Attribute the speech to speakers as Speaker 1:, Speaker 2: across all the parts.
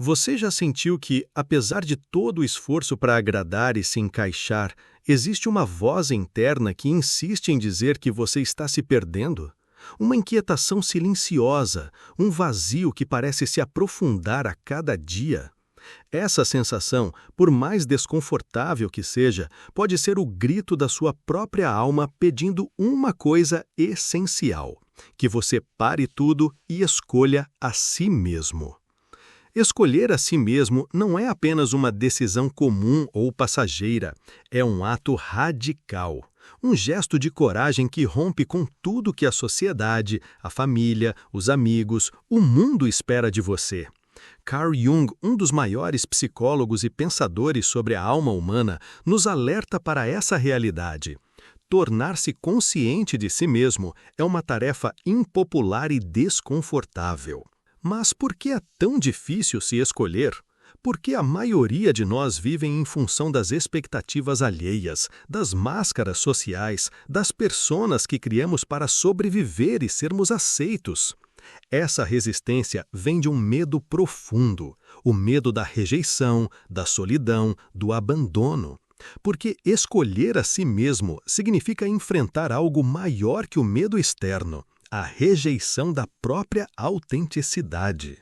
Speaker 1: Você já sentiu que, apesar de todo o esforço para agradar e se encaixar, existe uma voz interna que insiste em dizer que você está se perdendo? Uma inquietação silenciosa, um vazio que parece se aprofundar a cada dia? Essa sensação, por mais desconfortável que seja, pode ser o grito da sua própria alma pedindo uma coisa essencial: que você pare tudo e escolha a si mesmo. Escolher a si mesmo não é apenas uma decisão comum ou passageira, é um ato radical. Um gesto de coragem que rompe com tudo que a sociedade, a família, os amigos, o mundo espera de você. Carl Jung, um dos maiores psicólogos e pensadores sobre a alma humana, nos alerta para essa realidade. Tornar-se consciente de si mesmo é uma tarefa impopular e desconfortável. Mas por que é tão difícil se escolher? Porque a maioria de nós vivem em função das expectativas alheias, das máscaras sociais, das personas que criamos para sobreviver e sermos aceitos. Essa resistência vem de um medo profundo, o medo da rejeição, da solidão, do abandono. Porque escolher a si mesmo significa enfrentar algo maior que o medo externo, a rejeição da própria autenticidade.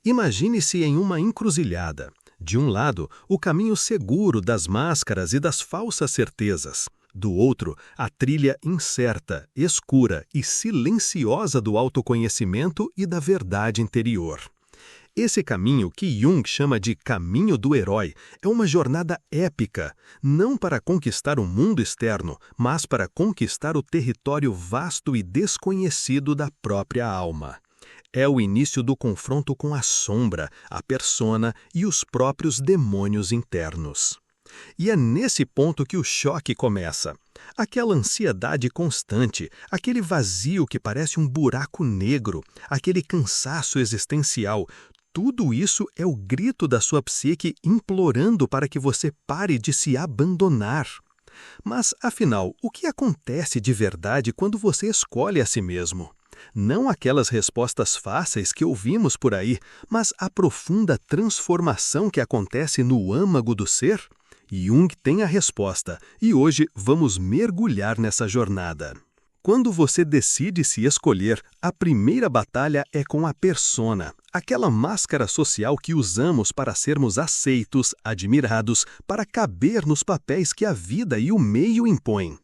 Speaker 1: Imagine-se em uma encruzilhada. De um lado, o caminho seguro das máscaras e das falsas certezas. Do outro, a trilha incerta, escura e silenciosa do autoconhecimento e da verdade interior. Esse caminho, que Jung chama de caminho do herói, é uma jornada épica, não para conquistar o mundo externo, mas para conquistar o território vasto e desconhecido da própria alma. É o início do confronto com a sombra, a persona e os próprios demônios internos. E é nesse ponto que o choque começa. Aquela ansiedade constante, aquele vazio que parece um buraco negro, aquele cansaço existencial, tudo isso é o grito da sua psique implorando para que você pare de se abandonar. Mas, afinal, o que acontece de verdade quando você escolhe a si mesmo? Não aquelas respostas fáceis que ouvimos por aí, mas a profunda transformação que acontece no âmago do ser? Jung tem a resposta, e hoje vamos mergulhar nessa jornada. Quando você decide se escolher, a primeira batalha é com a persona, aquela máscara social que usamos para sermos aceitos, admirados, para caber nos papéis que a vida e o meio impõem.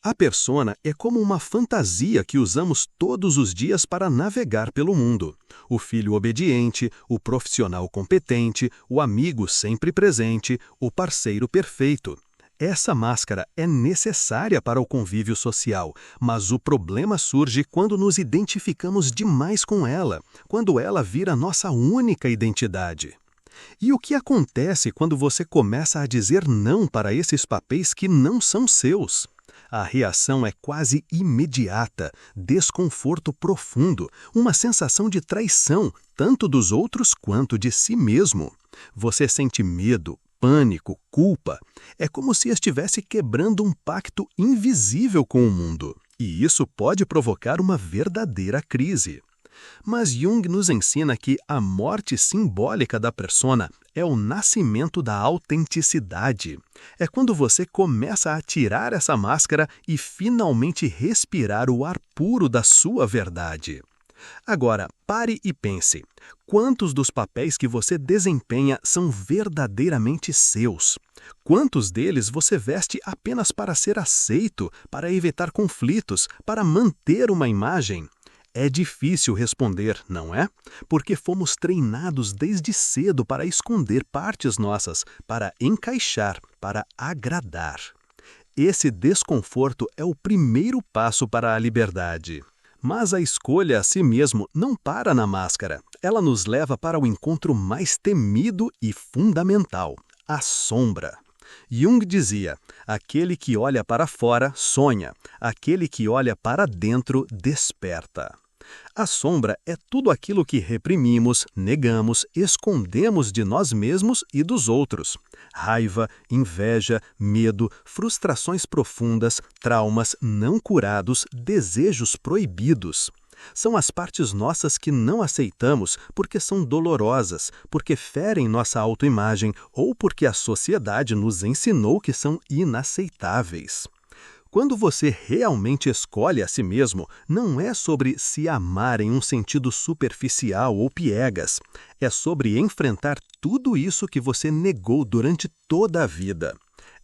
Speaker 1: A persona é como uma fantasia que usamos todos os dias para navegar pelo mundo. O filho obediente, o profissional competente, o amigo sempre presente, o parceiro perfeito. Essa máscara é necessária para o convívio social, mas o problema surge quando nos identificamos demais com ela, quando ela vira nossa única identidade. E o que acontece quando você começa a dizer não para esses papéis que não são seus? A reação é quase imediata, desconforto profundo, uma sensação de traição, tanto dos outros quanto de si mesmo. Você sente medo, pânico, culpa. É como se estivesse quebrando um pacto invisível com o mundo. E isso pode provocar uma verdadeira crise. Mas Jung nos ensina que a morte simbólica da persona é o nascimento da autenticidade. É quando você começa a tirar essa máscara e finalmente respirar o ar puro da sua verdade. Agora, pare e pense. Quantos dos papéis que você desempenha são verdadeiramente seus? Quantos deles você veste apenas para ser aceito, para evitar conflitos, para manter uma imagem? É difícil responder, não é? Porque fomos treinados desde cedo para esconder partes nossas, para encaixar, para agradar. Esse desconforto é o primeiro passo para a liberdade. Mas a escolha a si mesmo não para na máscara. Ela nos leva para o encontro mais temido e fundamental, a sombra. Jung dizia: aquele que olha para fora sonha, aquele que olha para dentro desperta. A sombra é tudo aquilo que reprimimos, negamos, escondemos de nós mesmos e dos outros. Raiva, inveja, medo, frustrações profundas, traumas não curados, desejos proibidos.
Speaker 2: São as partes nossas que não aceitamos porque são dolorosas, porque ferem nossa autoimagem ou porque a sociedade nos ensinou que são inaceitáveis. Quando você realmente escolhe a si mesmo, não é sobre se amar em um sentido superficial ou piegas. É sobre enfrentar tudo isso que você negou durante toda a vida.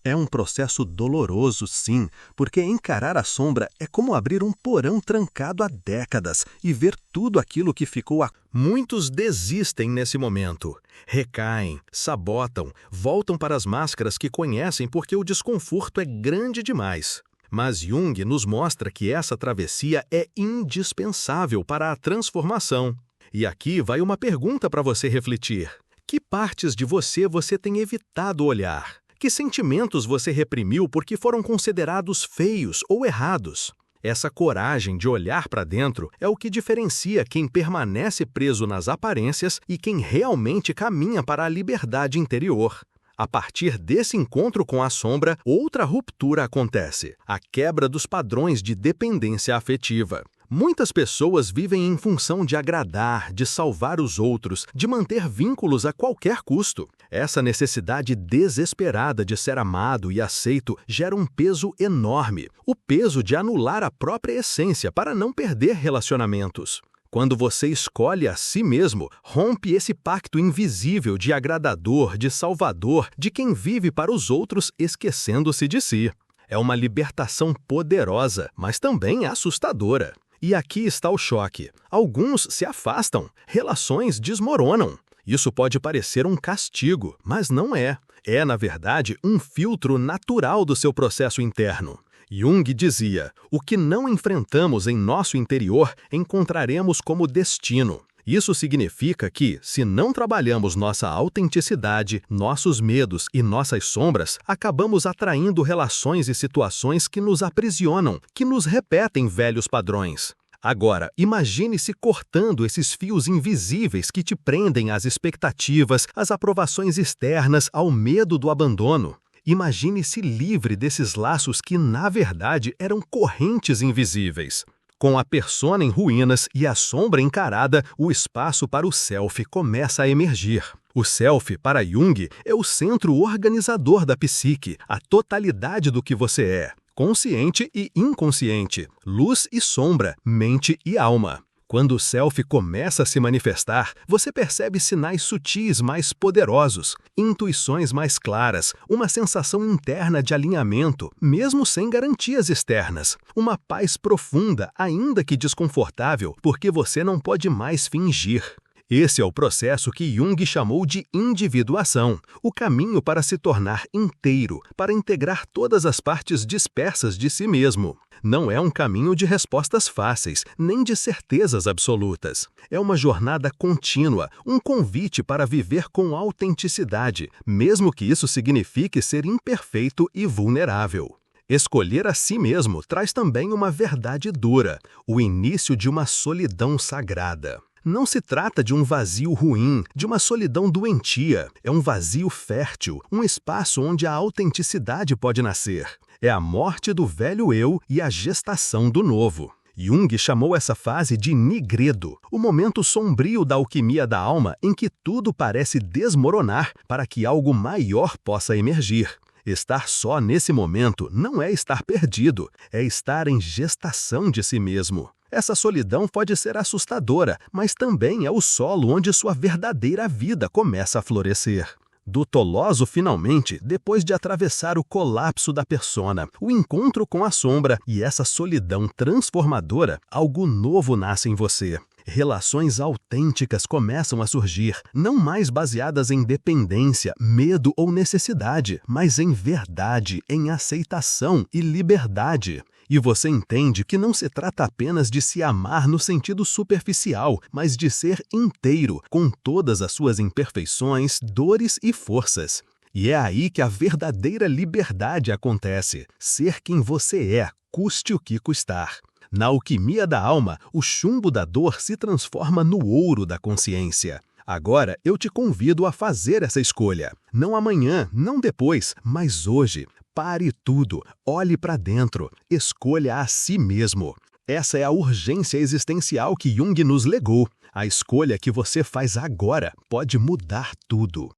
Speaker 2: É um processo doloroso, sim, porque encarar a sombra é como abrir um porão trancado há décadas e ver tudo aquilo que ficou a...
Speaker 1: Muitos desistem nesse momento, recaem, sabotam, voltam para as máscaras que conhecem porque o desconforto é grande demais. Mas Jung nos mostra que essa travessia é indispensável para a transformação. E aqui vai uma pergunta para você refletir. Que partes de você tem evitado olhar? Que sentimentos você reprimiu porque foram considerados feios ou errados? Essa coragem de olhar para dentro é o que diferencia quem permanece preso nas aparências e quem realmente caminha para a liberdade interior. A partir desse encontro com a sombra, outra ruptura acontece, a quebra dos padrões de dependência afetiva. Muitas pessoas vivem em função de agradar, de salvar os outros, de manter vínculos a qualquer custo. Essa necessidade desesperada de ser amado e aceito gera um peso enorme, o peso de anular a própria essência para não perder relacionamentos. Quando você escolhe a si mesmo, rompe esse pacto invisível de agradador, de salvador, de quem vive para os outros esquecendo-se de si. É uma libertação poderosa, mas também assustadora. E aqui está o choque. Alguns se afastam, relações desmoronam. Isso pode parecer um castigo, mas não é. É, na verdade, um filtro natural do seu processo interno. Jung dizia, o que não enfrentamos em nosso interior, encontraremos como destino. Isso significa que, se não trabalhamos nossa autenticidade, nossos medos e nossas sombras, acabamos atraindo relações e situações que nos aprisionam, que nos repetem velhos padrões. Agora, imagine-se cortando esses fios invisíveis que te prendem às expectativas, às aprovações externas, ao medo do abandono. Imagine-se livre desses laços que, na verdade, eram correntes invisíveis. Com a persona em ruínas e a sombra encarada, o espaço para o self começa a emergir. O self, para Jung, é o centro organizador da psique, a totalidade do que você é, consciente e inconsciente, luz e sombra, mente e alma. Quando o self começa a se manifestar, você percebe sinais sutis mais poderosos, intuições mais claras, uma sensação interna de alinhamento, mesmo sem garantias externas, uma paz profunda, ainda que desconfortável, porque você não pode mais fingir. Esse é o processo que Jung chamou de individuação, o caminho para se tornar inteiro, para integrar todas as partes dispersas de si mesmo. Não é um caminho de respostas fáceis, nem de certezas absolutas. É uma jornada contínua, um convite para viver com autenticidade, mesmo que isso signifique ser imperfeito e vulnerável. Escolher a si mesmo traz também uma verdade dura, o início de uma solidão sagrada. Não se trata de um vazio ruim, de uma solidão doentia. É um vazio fértil, um espaço onde a autenticidade pode nascer. É a morte do velho eu e a gestação do novo. Jung chamou essa fase de nigredo, o momento sombrio da alquimia da alma em que tudo parece desmoronar para que algo maior possa emergir. Estar só nesse momento não é estar perdido, é estar em gestação de si mesmo. Essa solidão pode ser assustadora, mas também é o solo onde sua verdadeira vida começa a florescer. Do Toloso, finalmente, depois de atravessar o colapso da persona, o encontro com a sombra e essa solidão transformadora, algo novo nasce em você. Relações autênticas começam a surgir, não mais baseadas em dependência, medo ou necessidade, mas em verdade, em aceitação e liberdade. E você entende que não se trata apenas de se amar no sentido superficial, mas de ser inteiro, com todas as suas imperfeições, dores e forças. E é aí que a verdadeira liberdade acontece, ser quem você é, custe o que custar. Na alquimia da alma, o chumbo da dor se transforma no ouro da consciência. Agora eu te convido a fazer essa escolha. Não amanhã, não depois, mas hoje. Pare tudo, olhe para dentro, escolha a si mesmo.
Speaker 2: Essa é a urgência existencial que Jung nos legou. A escolha que você faz agora pode mudar tudo.